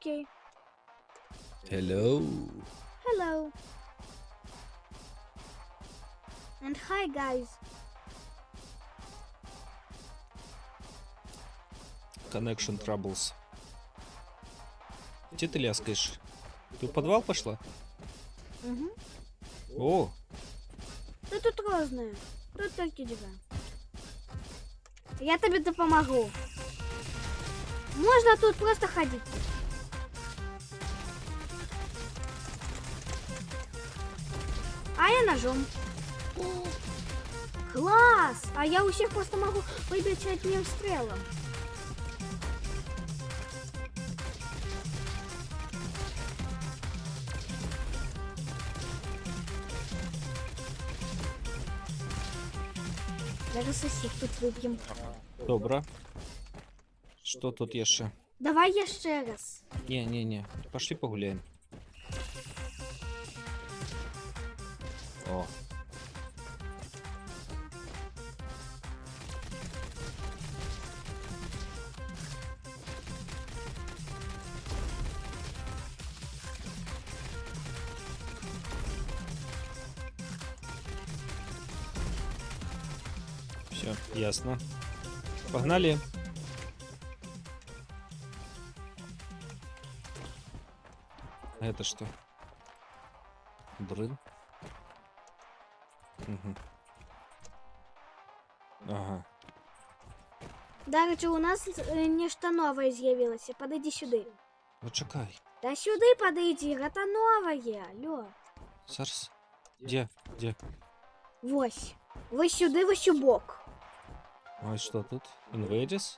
Окей. Hello. Hello. And hi, guys. Connection troubles. Где ты ляскаешь? Ты в подвал пошла? Угу. О, Да тут разное. Тут только дела. Я тебе допомогу. Можно тут просто ходить. А я ножом. Класс! А я у всех просто могу выбить одним стрелом. Зараз усіх тут виб'ємо. добре. Что тут еще? Давай я ще раз. Не. Пошли погуляем. О. Все, ясно. Погнали. А это что? Дрын? Угу. Ага. До речі, у нас нечто нове з'явилося. Подойди сюди. Почекай. Та сюди подойди, это новое. Алло. Зараз. Где? Вось. Ось сюди, ось у бок. А что тут? Invaders?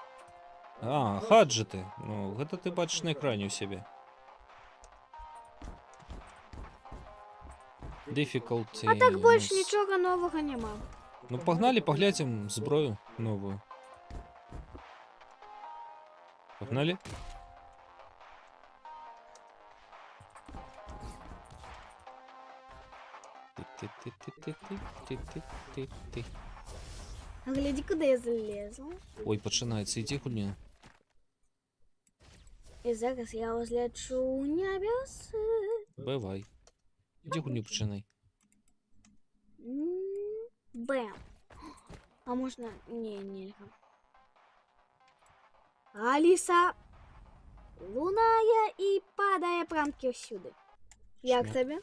А, хаджеты. Ну, это ты бачишь на экране у себя. Difficulty. А так більш у нас- нічого нового нема. Ну, погнали, поглядим зброю новую. Погнали? Ти-ти-ти-ти-ти-ти-ти-ти-ти. Гляди, куди я залізла. Ой, починається, іди гульня. І зараз я розлечу у небеси. Бывай. Іди гульню починай. Бэм. А можна... Ні. Аліса лунає і падає прямки всюди. Як Шмат. тобі?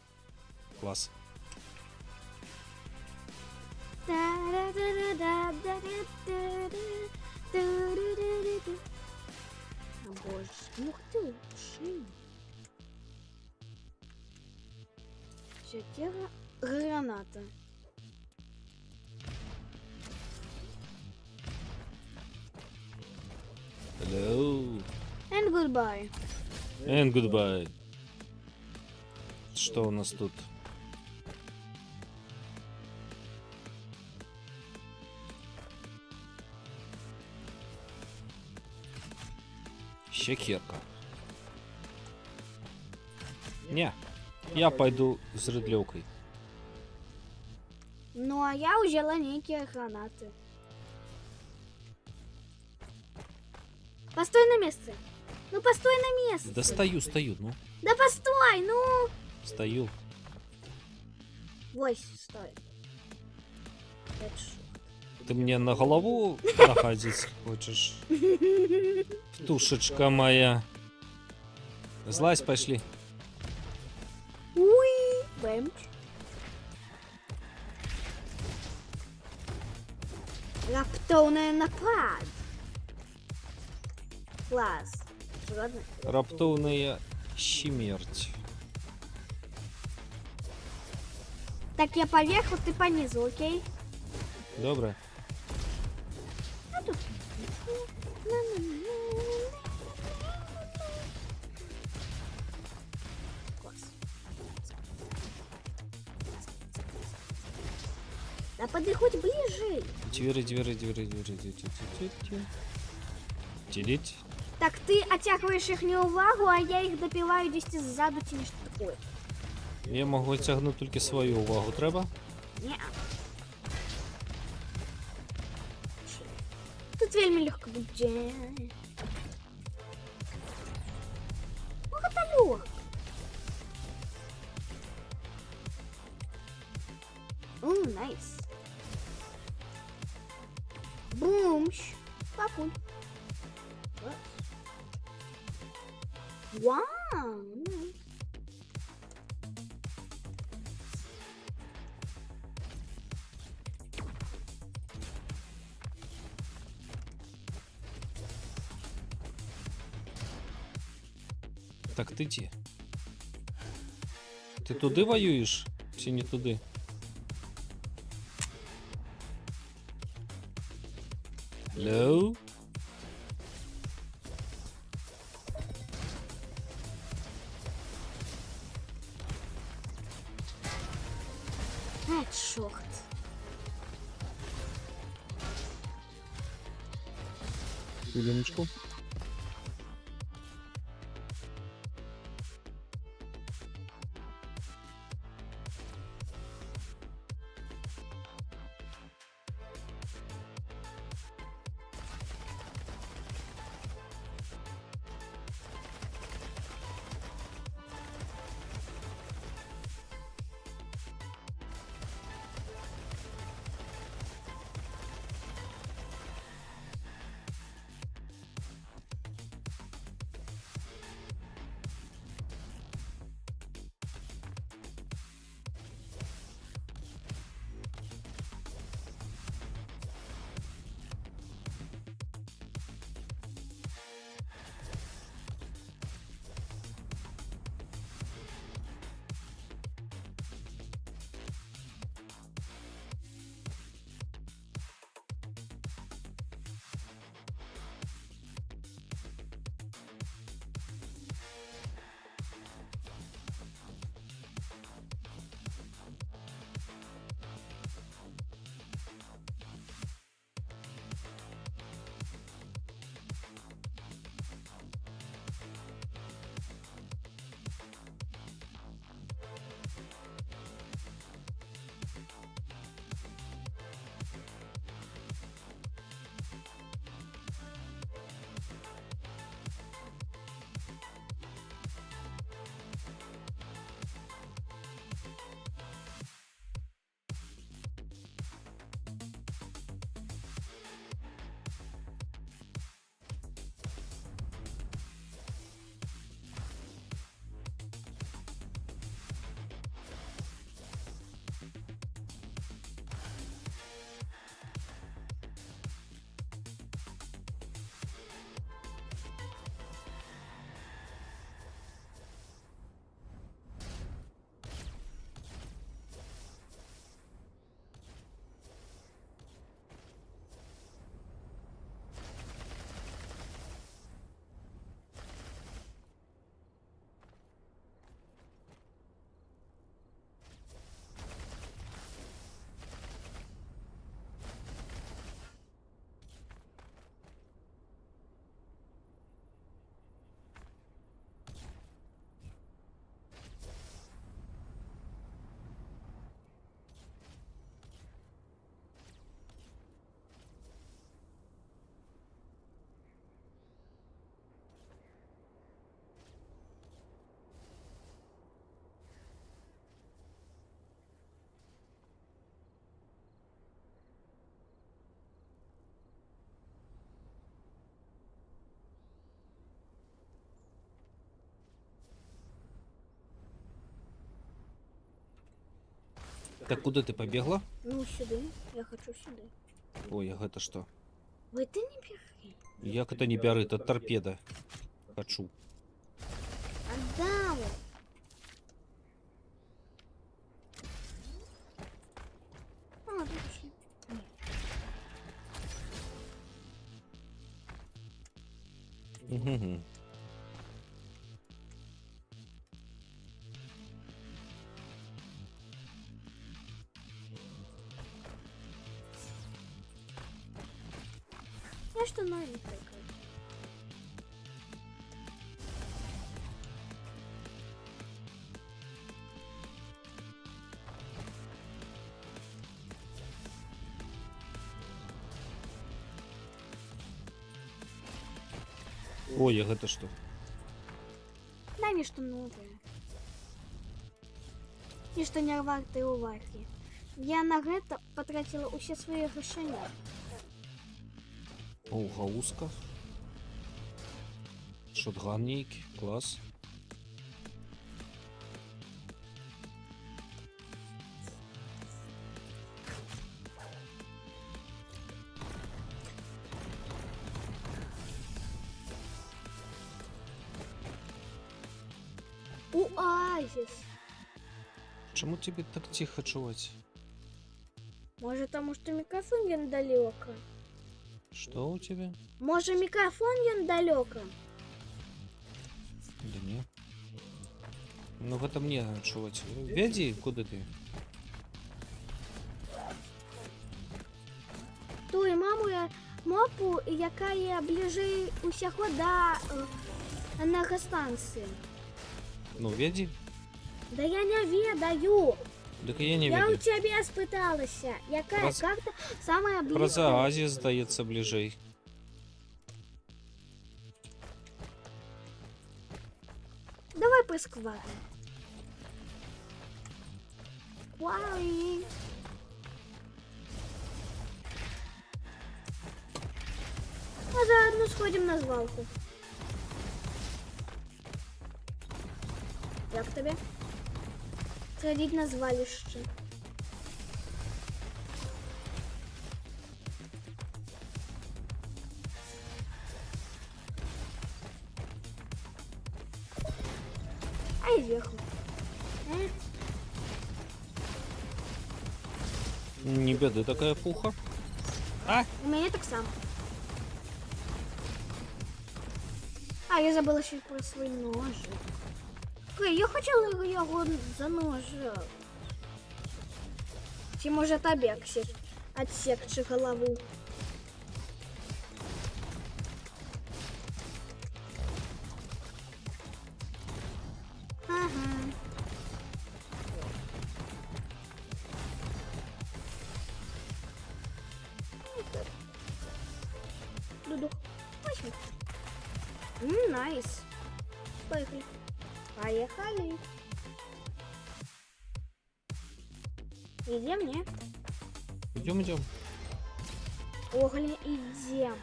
Клас. О боже, ух ты, ши. Секира, граната. Hello. And goodbye. And goodbye. Что у нас тут? Щекерка. Не, я пойду с рыдлёвкой. Ну, а я взяла некие гранаты. Постой на месте. Ну, постой на месте. Да стою, ну. Да постой, ну. Стою. Вось, стой. Это шо? Ты мне на голову находить хочешь? Тушечка моя. Злазь, пошли. Уй, бэмч. Раптовный напад. Класс. Ладно. Раптовная смерть. Так, я поверху, ты по низу, окей? Добре. Класс. Да подходь ближе. Двери. Делить. Так, ты оттягиваешь их увагу, а я их допиваю десь ззаду чи нещо такое. Я можу тягнути тільки свою увагу. Треба? Не. Тут вельми легко буде. Найс. Бумщ. Папуль. Клас. Вау. Найс. Так ти ті. Ти туди воюєш? Чи не туди? Hello? Хедшот. Хвилиночку. Так куда ты побегла? Ну, сюда. Я хочу сюда. Ой, а это что? Ой, ты не бери. Як это не бяры, это торпеда. Хочу. Отдам. А, тут пошли. Угу. Я что новенькое. Ой, а это что? Дай мне что новое. И что не варты уваги. Я на гэта потратила усе свої грошення. О, гаузка. Шотган нейкий, клас. Оазис. Чому тебе так тихо чувати? Може, тому що мікрофон він далеко. Что у тебя? Може, мікрофон він далеко. Да не. Ну это мне чувати. Веди, куда ты? Ту і маму я мопу, яка є ближче усього до енергостанції. Ну, веди. Да я не ведаю. Так я не Я у веду. тебе спиталася, яка Про- карта самая Про близька. Заазі, здається, ближей. Давай прискваримо. Кварі. А заодно сходимо на звалку. Як тобі? Сходіть на звалище. Ай, зверху. Не беды такая пуха. А! У мене так само. А, я забула ще про свій ножик. Ой, я хотіла його за ножик. Чи може тобі отсекчи голову? Ага. Дуду. Возьми. Найс. Поехали. Поехали. Идем, не? Идем, идем. Огли, идем.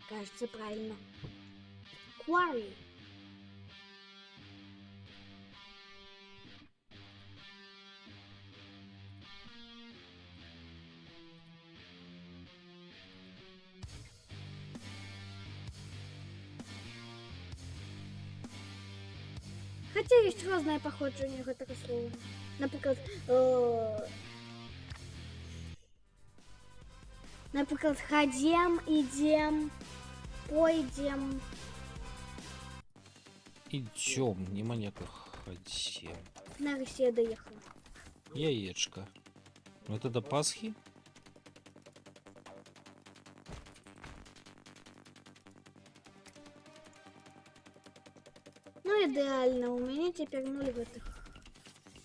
Кажется, правильно. Quarry. Хотя есть разное походження гэтага слова. Наприклад, наприклад, ходім, ідем, пойдем. Идем, не маньяка ходим. Нарешті я доїхала. Яєчко. Ну это до Пасхи? Ну ідеально, у мене тепер 0 гэтых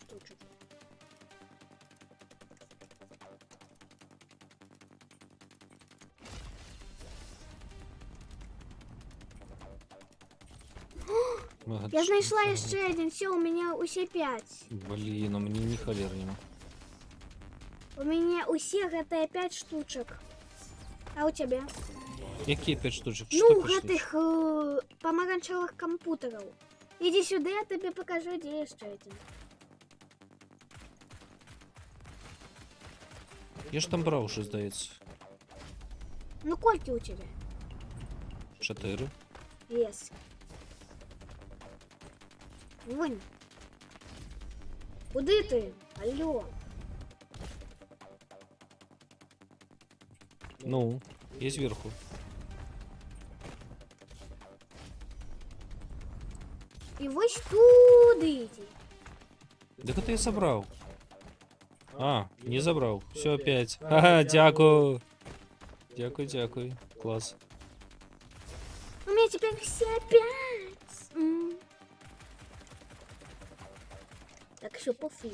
штучок. Я знайшла ще один, все, у мене усі 5. Блин, у меня ни холер нема. У мене усі гэта 5 штучок. А у тебе? Какие 5 штучек? Ну, Что 5 штучек? гэтых помаранчевых компьютеров. Иди сюда, я тебе покажу, где еще один. Я ж там брал уже, здається. Ну, кольки у тебя? 4. Yes. Вон. Куди ти? Алло. Ну, я сверху. І ось туди йди. Так это я собрал. А, не забрал. Все опять. Ага, дякую. Дякую, дякую. Класс. У меня теперь все 5. Так що пофіг.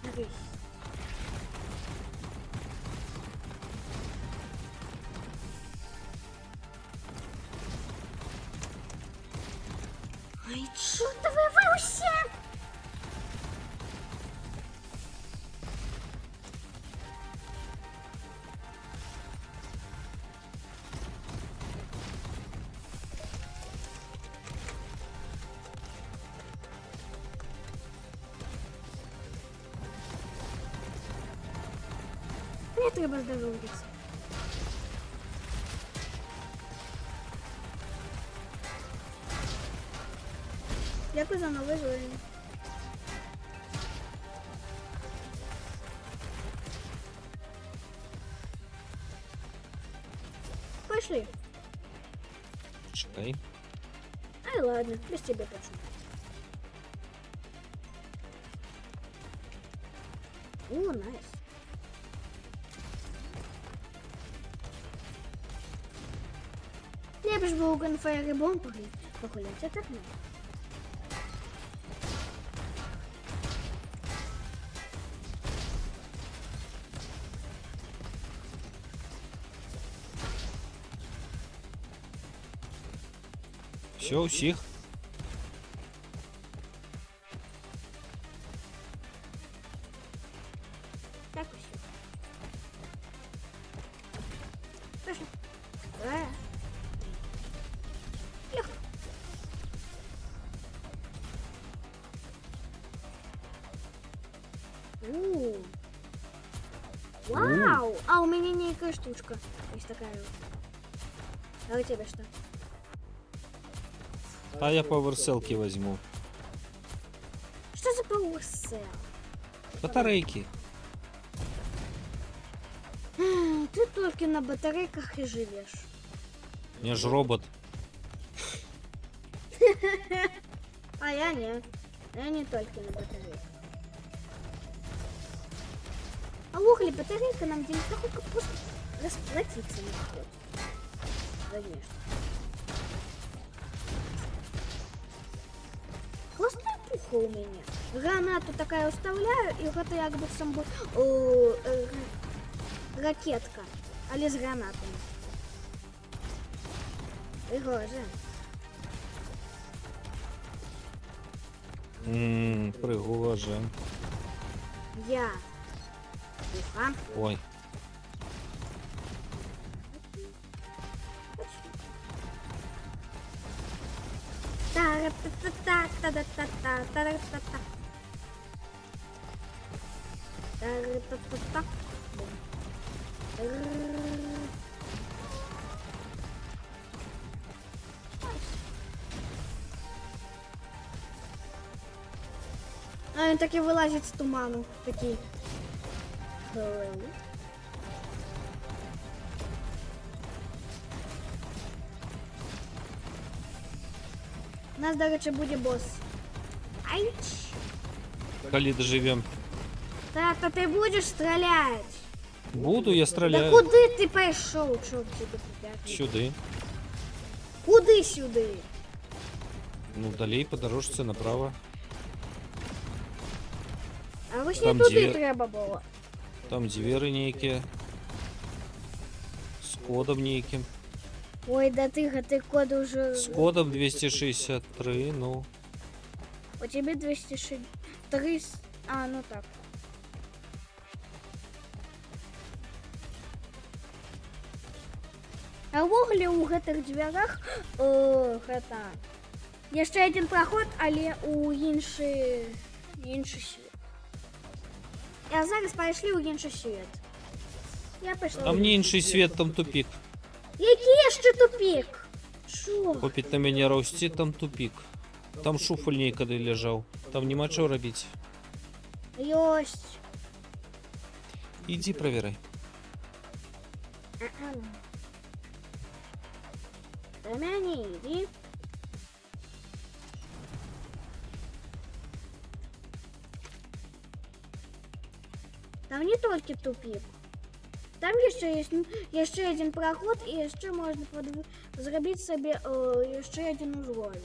Дивись. Ай, чортовы вы все! Мне треба здоровиться. Дякую за новий зелень. Пошли. Чекай. Ай, ладно, без тебя почну. О, найс. Лепш бы у Gunfire Bomb погулять, а так нет. Все, усіх. Так все. Пошли. Легко. Вау! А у меня некая штучка. Есть такая вот. А у тебя что? А я поверселки возьму. Что за пауэрсел? Батарейки. Ты только на батарейках и живешь. Я ж робот. А я нет. Я не только на батарейках. А угли батарейка нам денег только просто расплатиться не хочет. Конечно. Классная пуха у меня. Гранату такая уставляю, и это як бы сам бы ракетка, але з гранатами. Пригоже. Пригоже. Я. Пуха. Ой. Та-ра-та-та-та-та-та-та-та, та-ра-та-та. Та-ра-та-та-та. Бум. Р-р-р. А він таки вилазить з туману. Такий. У нас, до речі, буде босс. Айч. Коли доживем. Та ти будеш стріляти. Буду, я Да стреляю. куди ти пішов, чорт тебе прип'ятий? Сюди. Куди сюди? Ну, далей по дорожці направо. А ось не Там туди дві- треба було. Там двері ніякі. З кодом ніяким. Ой, да ти код уже... З кодом 263, ну. У тебе 263... А, ну так. А в углі у гэтых дзвярах гэта яшчэ один проход, але у іншы свет. А зараз пайшлі ў іншы свет. Я пайшла. Там не інший світ, там тупик. Які яшчэ тупик? Шо? Хопить на мяне росці, там тупик. Там шуфаль некады ляжаў. Там нема чого робіць. Ёсць. Ідзі правярай. До мяне иди. Там не только тупик. Там еще один проход, и еще можно зробить себе еще один узловий.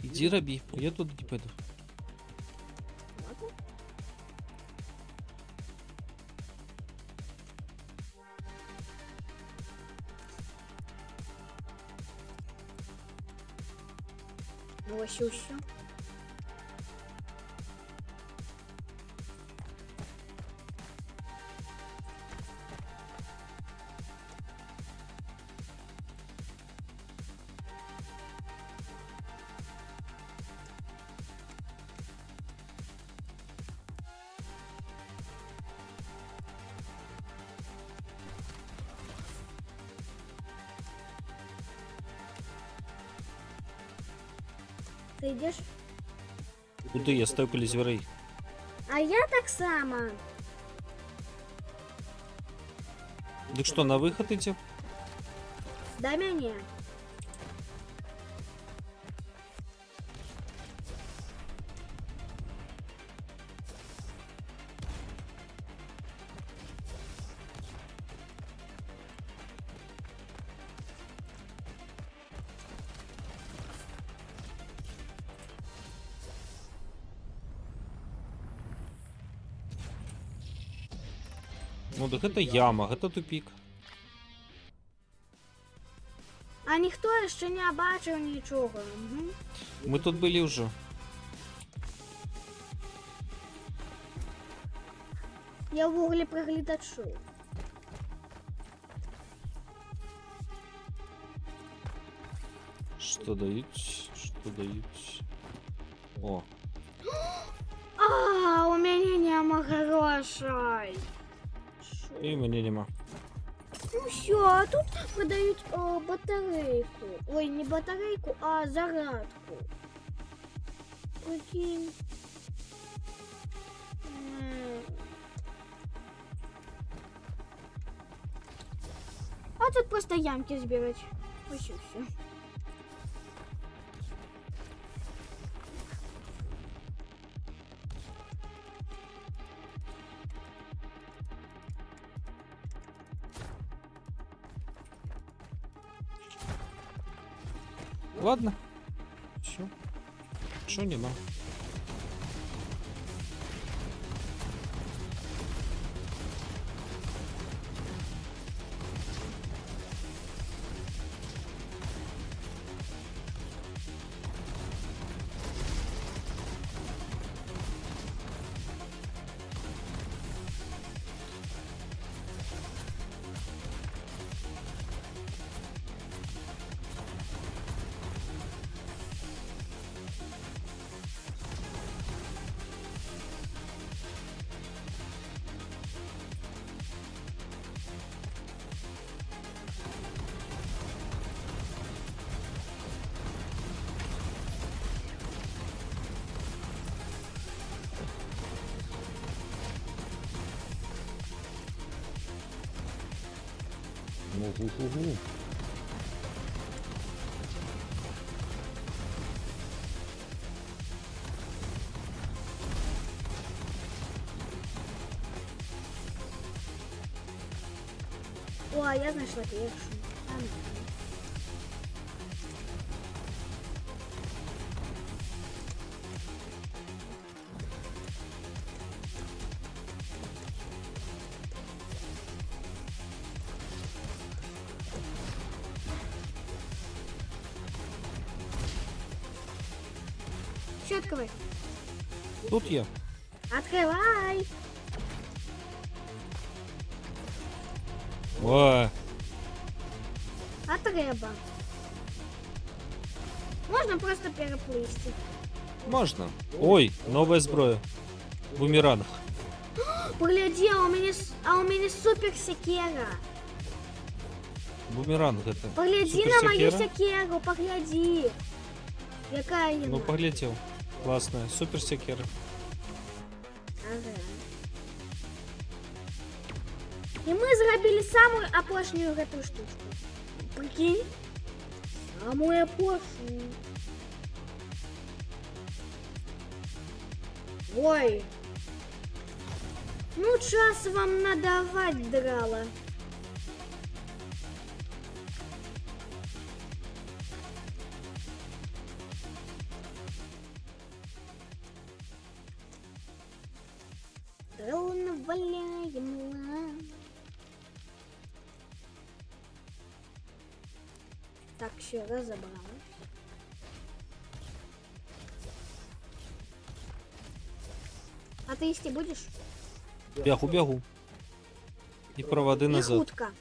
Ідзі рабі, я туди не пойду. Ладно. Ну ось і все. Ти йдеш? Куди? Я стою колі зверей. А я так само. Так що, на виход іти? До мене. Ну так это яма, это тупик. А ніхто ще не бачив нічого. Угу. Мы тут были уже. Я в углі приглядачу. Что дают? Что дают? О, А, у мене нема грошей. Шо? і мені нема. Ну все, а тут продають батарейку. Ой, не батарейку, а зарядку. Прикинь. А тут просто ямки збирать. Ось і все. Ладно. Все. Що нема? Ну-ху-ху-ху. О, а я знайшла першу. А, ну. Що відкривай? Тут є. Открывай! О, А треба. Можна просто переплисти. можна. Ой, нова зброя. Бумеранг. Погляди, а у меня супер секера. Бумеранг это. Погляди Супер на мою секера? секеру, погляди. Якая Ну, вона. поглядел. Классная. Супер секера. Ага. І ми зробили саму опошню эту штучку. Прикинь? Самую опошню. Ой. Ну, час вам надавать, драла. Драла наваляем. Так, ще разобралась. ты идти будешь? Бягу. И проводы Не назад. хутка.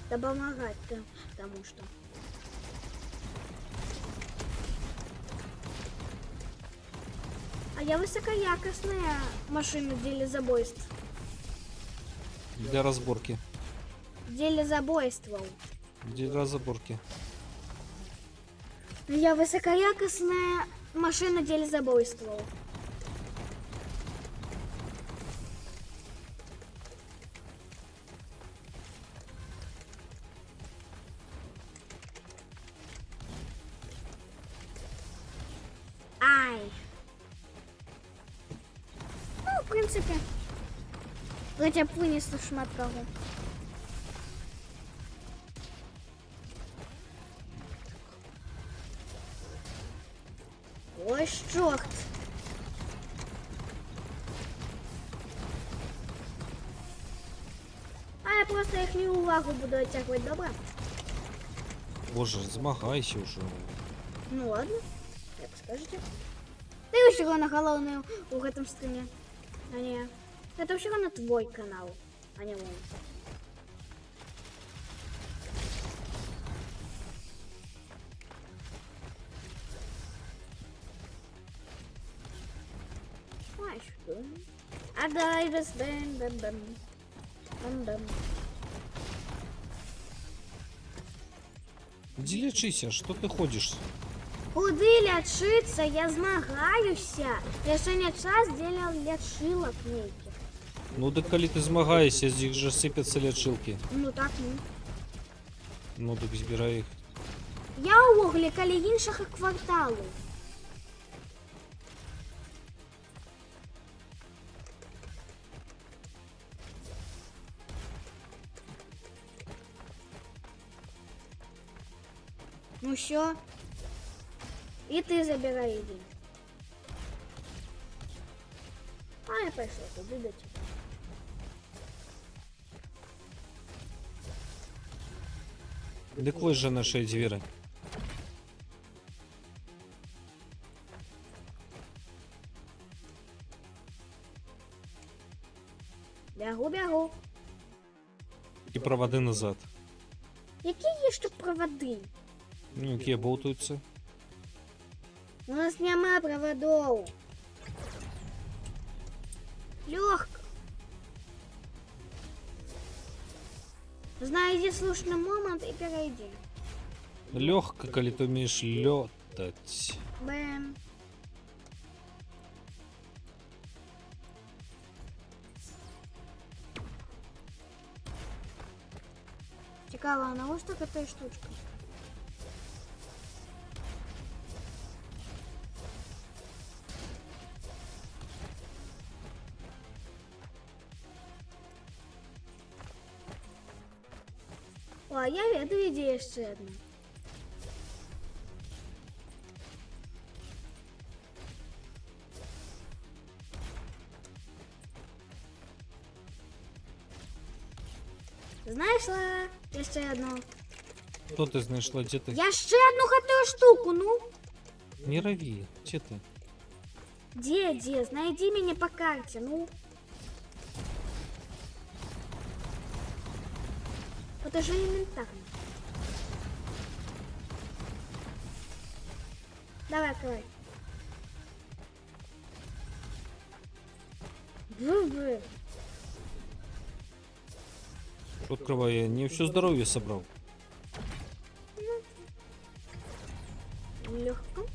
Да помогать тому что. А я высокоякостная машина делезабойств. Для разборки. Делезабойствовал. Для разборки. Я высокоякостная машина делезабойствовал. Ай. Ну, в принципе. Хотя б вынесла шмат кого. Ой, чорт. А я просто їхню увагу буду оттягувати, добре? Боже, змагайся уже. Ну ладно, як скажете. Ты все равно головный в этом стриме. А не. Это все равно твой канал, а не мой. Ай, что? А дай раз бэм. Иди лечися, что ты ходишь? Куди лячиться? Я змагаюся. Я ще не час делал лячилок ніяких. Ну да коли ты змагаешься, здесь же сыпятся лечилки. Ну так, ну. Ну так збирай их. Я у оглі калі іншого кварталу. Ну що? І ти забирай її. А я пішла туди до тебе. Диквой же наши двери. Бягу. И проводы назад. Які є ще проводи? Ну, какие болтаются. У нас нема проводов. Легко. Знайди слушный момент и перейди. Легко, коли ты умеешь летать. Бэм. Цікаво, а на ось така та штучка. О, я веду ідею ще одну. Знайшла ще одну. Что ты знаешь, где ты? Я ще одну хотела штуку, ну. Не рови, где ты? Где? Знайди меня по карте, ну. Это же элементарно. Давай, открывай. Бры-бры. Что открывай, я не все здоровье собрал. Легко.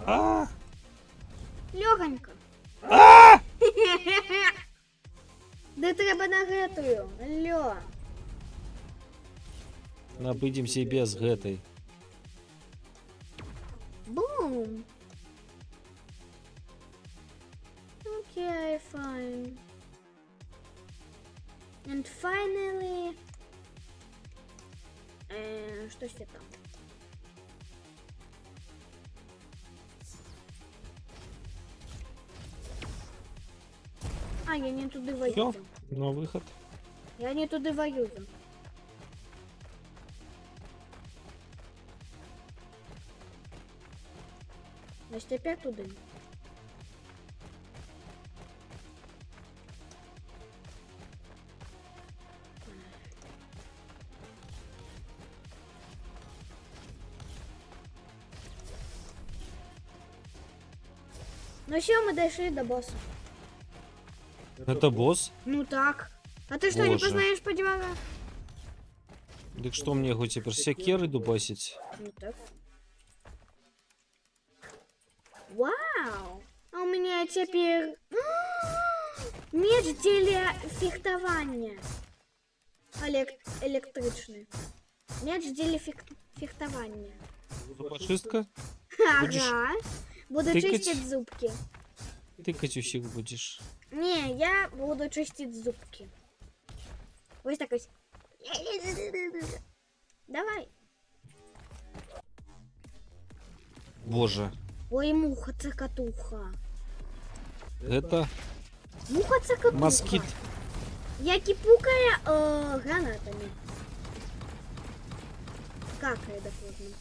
А! Легонько. Да треба на гэтую. Алло. Обыдемся и без гэтай. Boom. Okay, fine. And finally... что себе там? А, я не туди Все, воюю. на выход. Я не туди воюю. Ось тепер туди. Ну все, мы дошли до босса. Это босс? Ну так. А ты что, не Боже. познаешь по диванам? Так что мне хоть теперь секеры дубасить? Ну так. Вау! А у меня теперь меч для фехтования. Электричный. Меч для фехтования. Зубочистка? Будешь Ага. Буду тыкать? чистить зубки. Тыкать усих будешь. Не, я буду чистить зубки. Вот такой. Давай. Боже. Ой, муха-цокотуха. Это Муха-цокотуха. москит. Я кипукая гранатами. Какая доходно.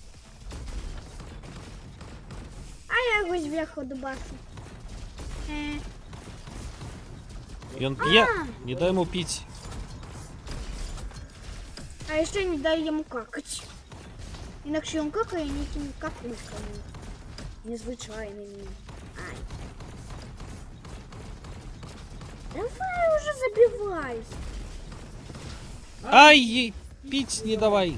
А я его сверху дубасу. И он пья. Не дай ему пить. А еще не дай ему какать. Інакше він какає якими какульками. Незвичайними. Ай. Давай уже забивайся. Ай, пить не давай.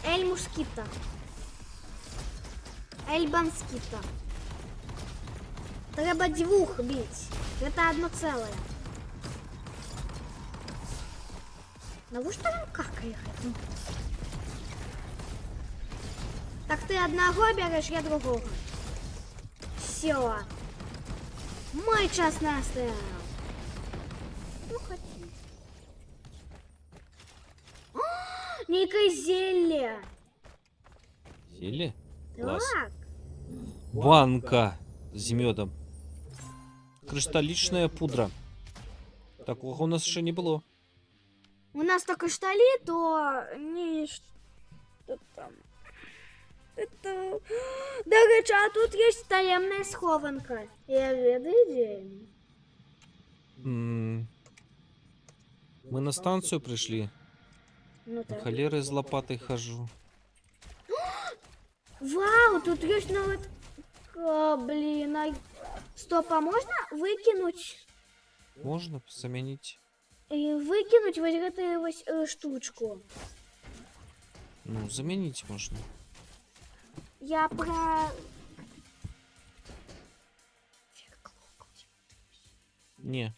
Ель мушкіта. Ель банскіта. Треба двух бить. Это одно целое. Навіщо він какає? Так ти одного береш, я другого. Все. Мой час настав. Ну хотів. Некое зелье. Сели? Класс. Так. Банка с медом. Кристалличная пудра. Такого у нас еще не было. У нас только штали, то не что там. Это... До речі, а тут есть таємна схованка. Я веду. Мы на станцию пришли. Ну На так. холеры с лопатой хожу. Вау, тут есть навод... блин, стоп, а можно выкинуть? Можно заменить? Выкинуть вот эту вот, штучку. Ну, заменить можно. Я про... Не.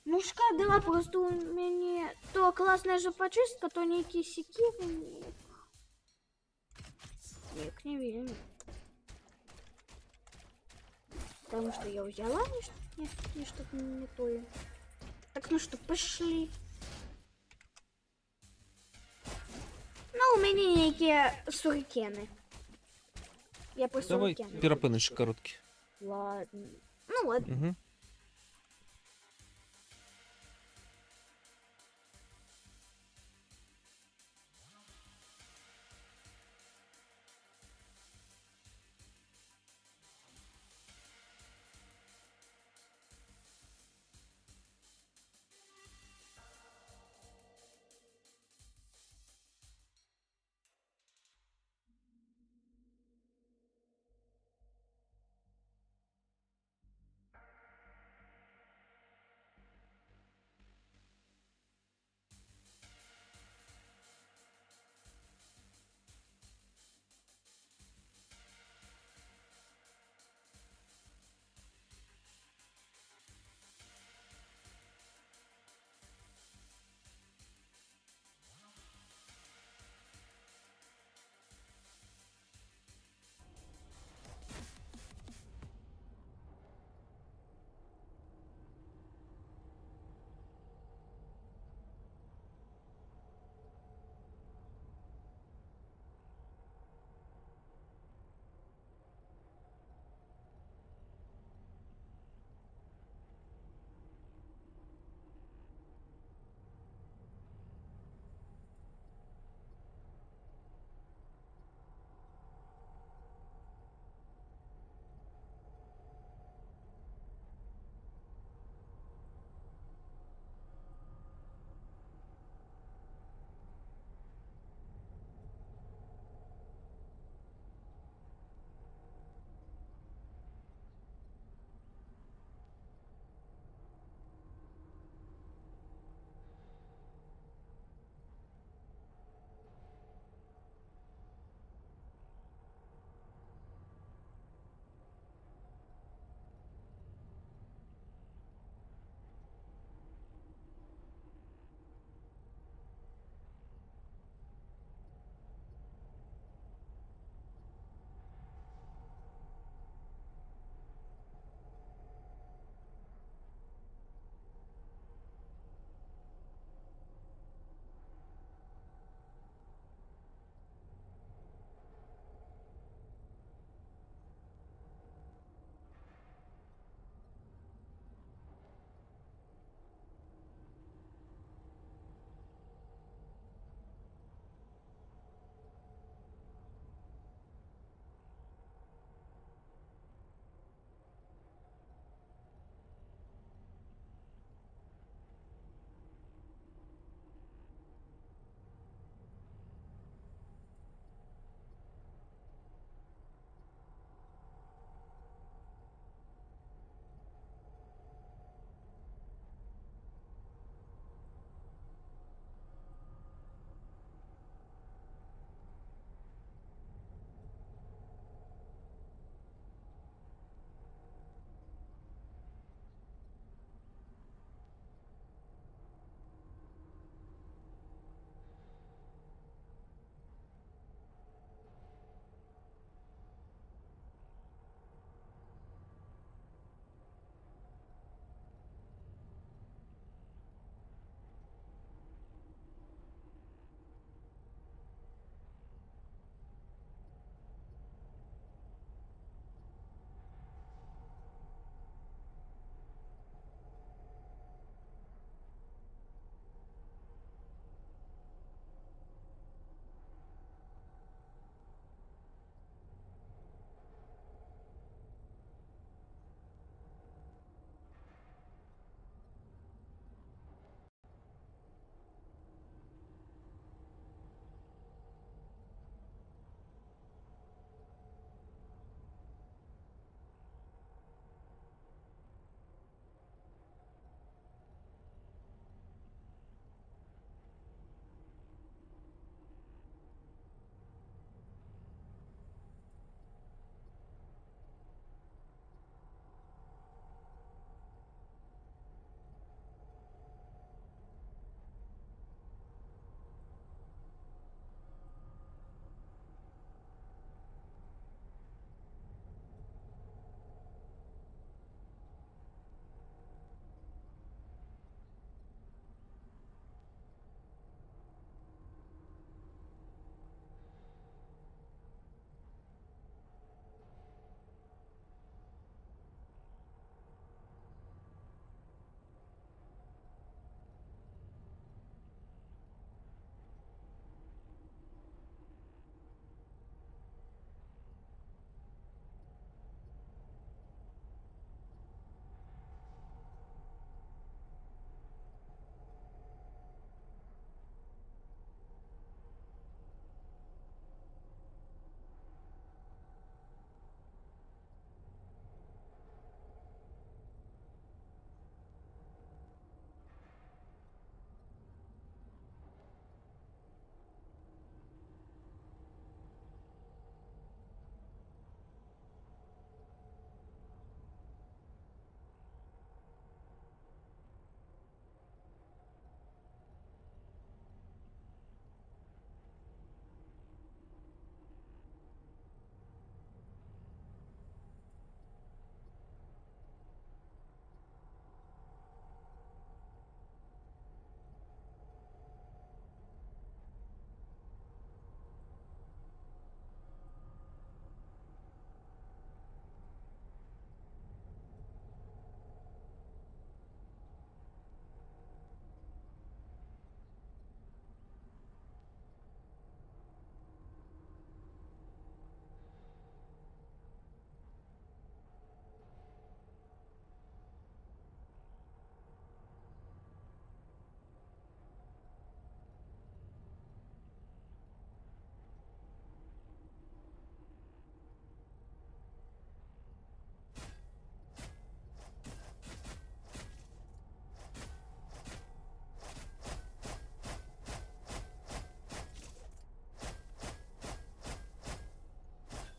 Ну шкода, просто у меня то классная же почистка, то некие секиры. Ник не видно. Потому что я взяла не что-то не то. Так, ну что, пошли. Ну, у меня некие сурикены. Я про Давай сурикены. перепыныш короткий. Ладно. Ну ладно. Угу.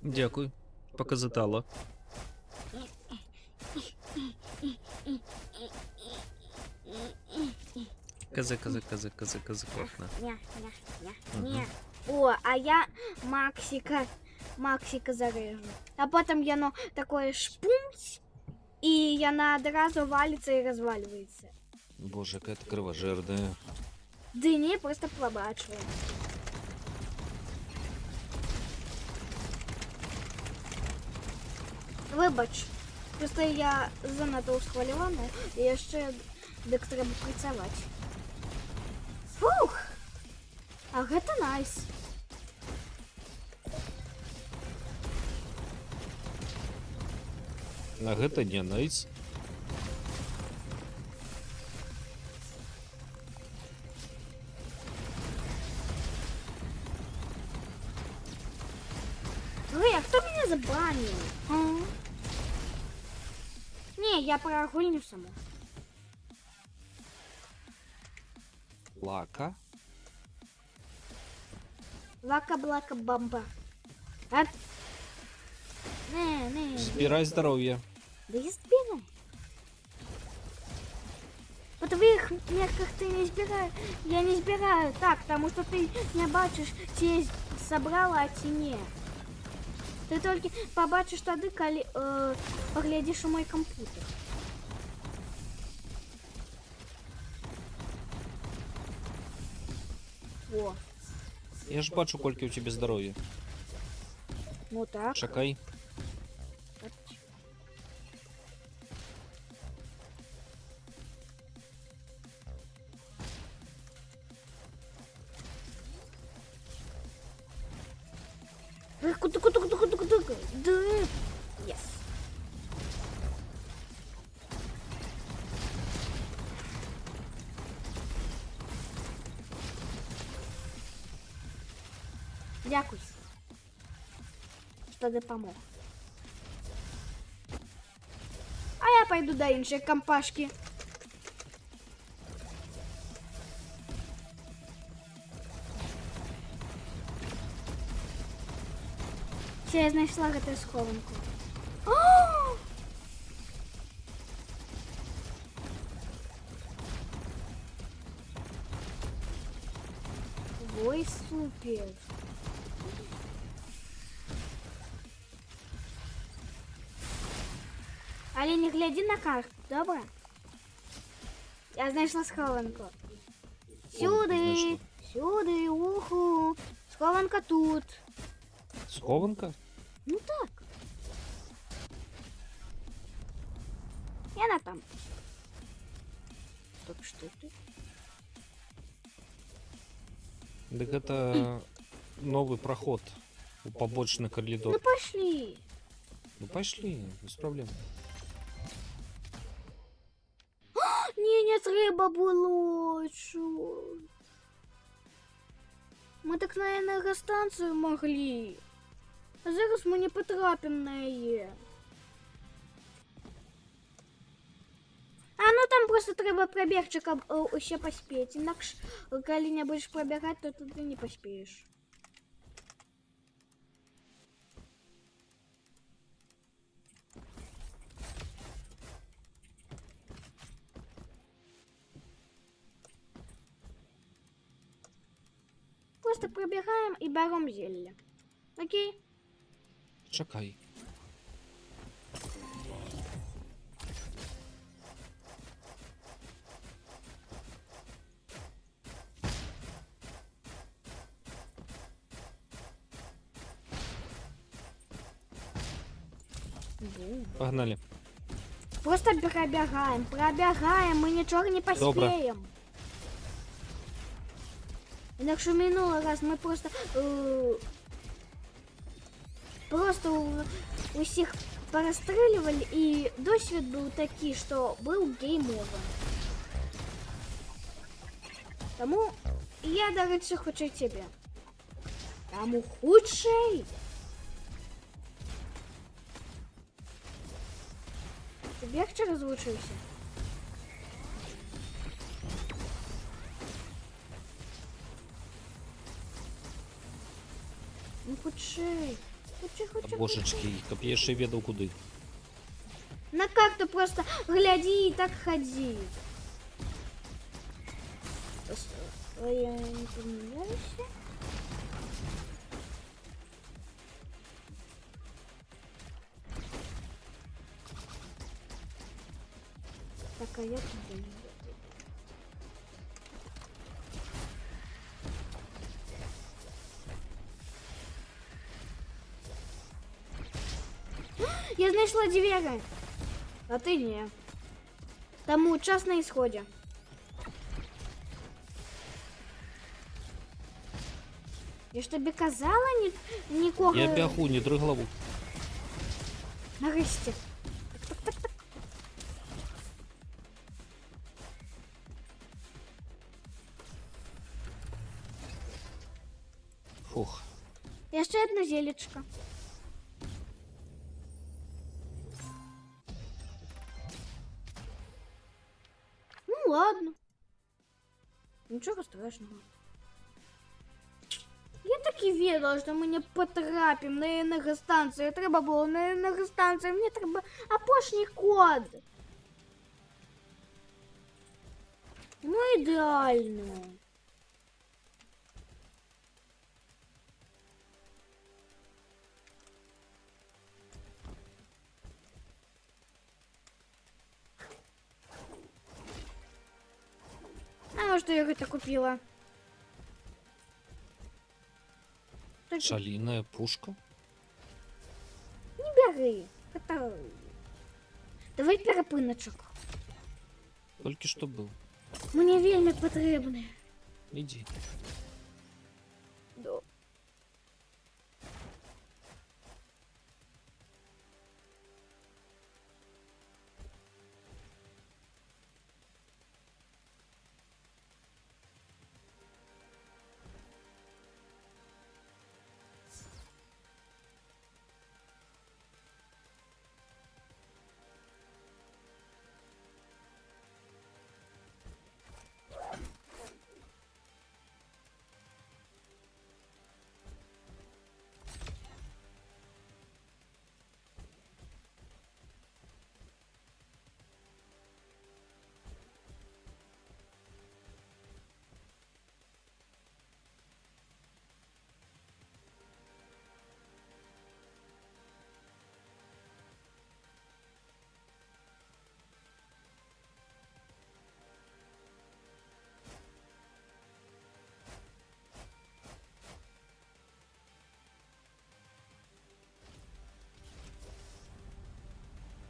Дякую. Показатало. Кази, класно. Не. О, а я Максика зарежу. А потом яно такое шпумсь, и яна одразу валится и разваливается. Боже, яка ти кровожерная. Да не, просто побачила. Вибач, просто я занадто усхвалювана, і ще дик треба працювати. Фух! А гэта найс. А гэта не найс. Эй, а кто меня забанил? А? Не, я про гульню саму. Лака. Лака-блака-бамба. А? Не. Збирай здоров'я. Да я сбираю. В твоих мерках ты не сбираешь. Я не сбираю так, потому что ты не бачишь, те собрала, а те не. Ты только побачишь тады, коли поглядишь у мой компьютер. О, Я ж бачу, колькі у тебе здоров'я. ну так. Чекай. Да. Yes. Дякую, что допомог. А я пойду до іншої компашки. Ще я знайшла гэтую схованку. О! Ой, супер. Але не гляди на карту, добре? Я знайшла схованку. Сюди, знайшла. сюди, уху. Схованка тут. Схованка? Ну так. Я там. Стоп, что ты? Так это новый проход у побочный Ну коридор. пошли. Ну пошли, без проблем. Ні, не треба було. Чо? Ми так на енергостанцію могли. А зараз ми не потрапимо на її. А ну там просто треба пробігчика ще поспіти. Інакше, коли не будеш пробігати, то ти не поспієш. Просто пробігаємо і беремо зілля. Окей? Чекай. Погнали. Просто пробігаємо, ми нічого не поспіємо. Інакше минулий раз ми просто усіх перестрілювали, і досвід був такий, що був гейм-овер. Тому я, до речі, хочу тебе. Тому худший. Ти бігче розлучився? Ну худший. Хоча. Божечки, каб я ще ведаў куди. На карту просто гляди и так ходи. Я не поменяюсь. Так, а я туда не еду. Я знайшла двері. А ти ні. Тому час на ісході. Я ж тобі казала нікого. Я бяху, не дры главу. Нарешті. Фух. Я ще одна зелечка. Ну ладно. Нічого страшного. Я так і відала, що ми не потрапимо на енергостанцію. Треба було на енергостанцію. Мені треба опошній код. Ну ідеально. А что я это купила? Только Шалиная пушка? не бери. Это... Давай перепиночок. Тільки що був. Мне вельми потрібне. Іди. Да.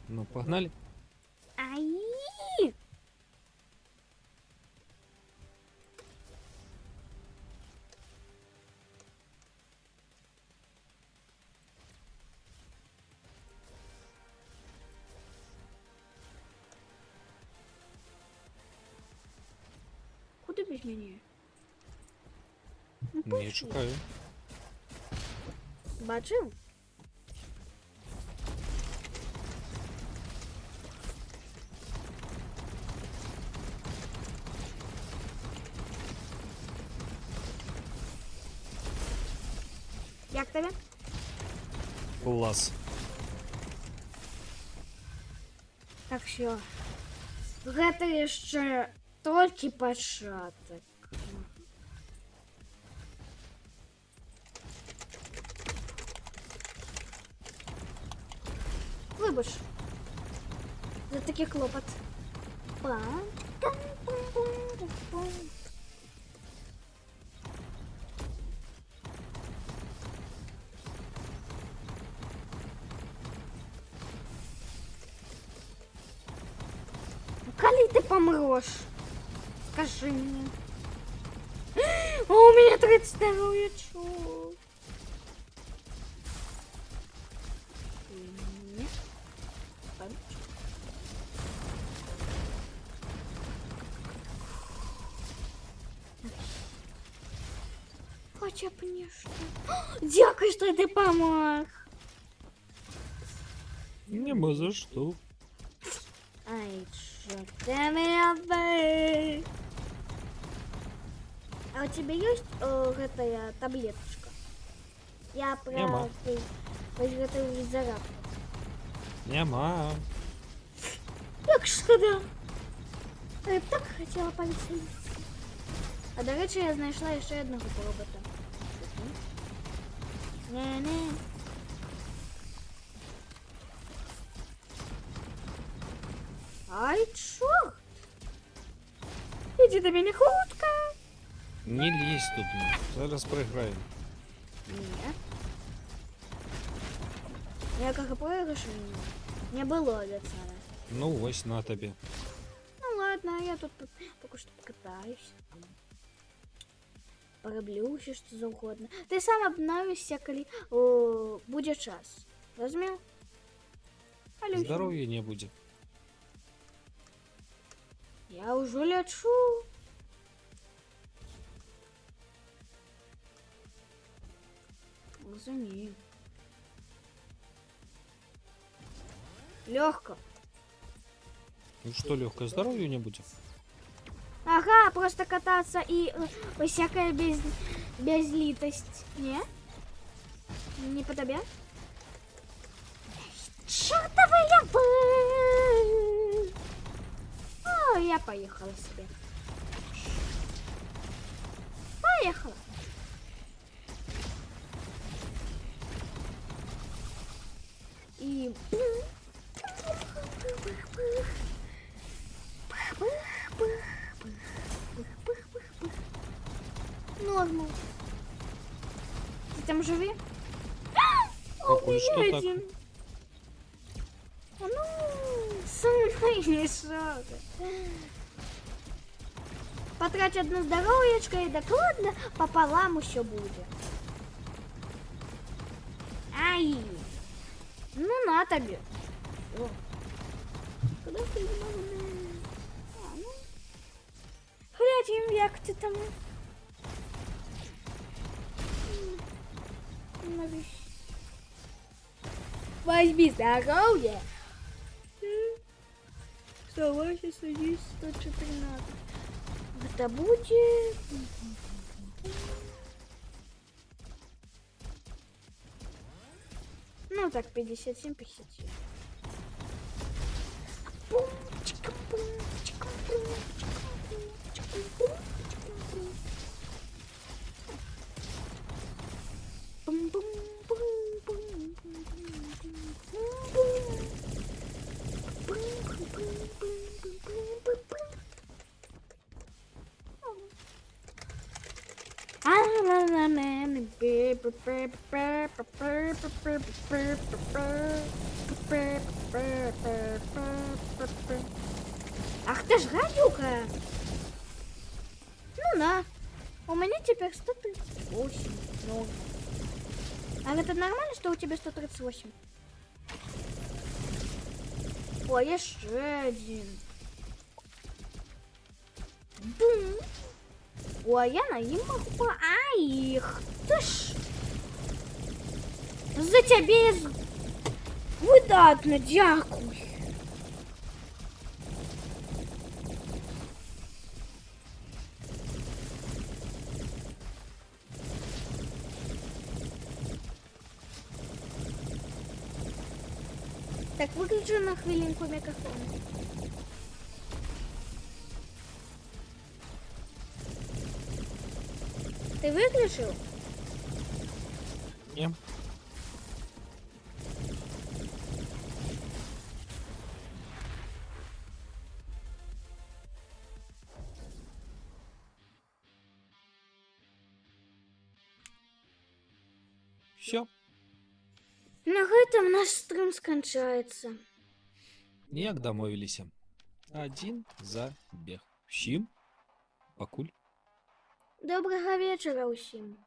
Ну, погнали. Ай! Куди без мене? Ну, Ну, я пошли. чекаю. Бачив? Як тебе? Клас. Так що, гэта ще тільки початок. Вибач. За такий клопот. Пам-пам-пам-пам-пам. Коли ты помрешь? Скажи мне. О, у меня 32 очко. Нет. Хоча б нічого. Дякую, що ти помог. Нема за що. Ай, что ты меня бы... А у тебя есть гэтая таблеточка? Я Нема. Ось готовий зараб. Нема. Як шкода. А я б так хотіла повеселитися. А до речі, я знайшла ще одного робота. Не-не. Ай, чорт! Іди до мене хутка. Не лізь тут. Зараз програємо. Ні. Ніякого проигрыша не було для цара. Ну ось на тобі. Ну ладно, я тут поки що покатаюсь. Пороблю ще що завгодно. Ти сам обновишся, коли буде час. Розумів? Алюся. Здоров'я не буде. Я уже лечу. Розумію. Легко. Ну что, легкое здоровье не будет? Ага, просто кататься и всякая безлитость. Не? Не по тебе? Чёртовый я был! О, я поехала себе. Поехала. И... Нормал. Ты там живи? Ой, что так? один. А ну, самый мешок. Потрать одну здоровьечко и докладно пополам еще будет. Ай! Ну на тебе. О. Куда ты а, ну. Глядим, як ти там. Возьми здоровье. Оставайся, садись 114. Это будет... Ну так, 57-57. Ах ты ж гадюка! Ну на, у меня теперь 138. Ну. А это нормально, что у тебя 138? Ой, еще один. Бум. Ой, я на им могу. Ай, ты ж. За тебе видатно, дякую. Так, выключу на хвилинку микрофон. Ты выключил? Не. Все. На этом наш стрим скончається. Ніяк домовилися. Один забег. Всім. Пакуль. Доброго вечора усім.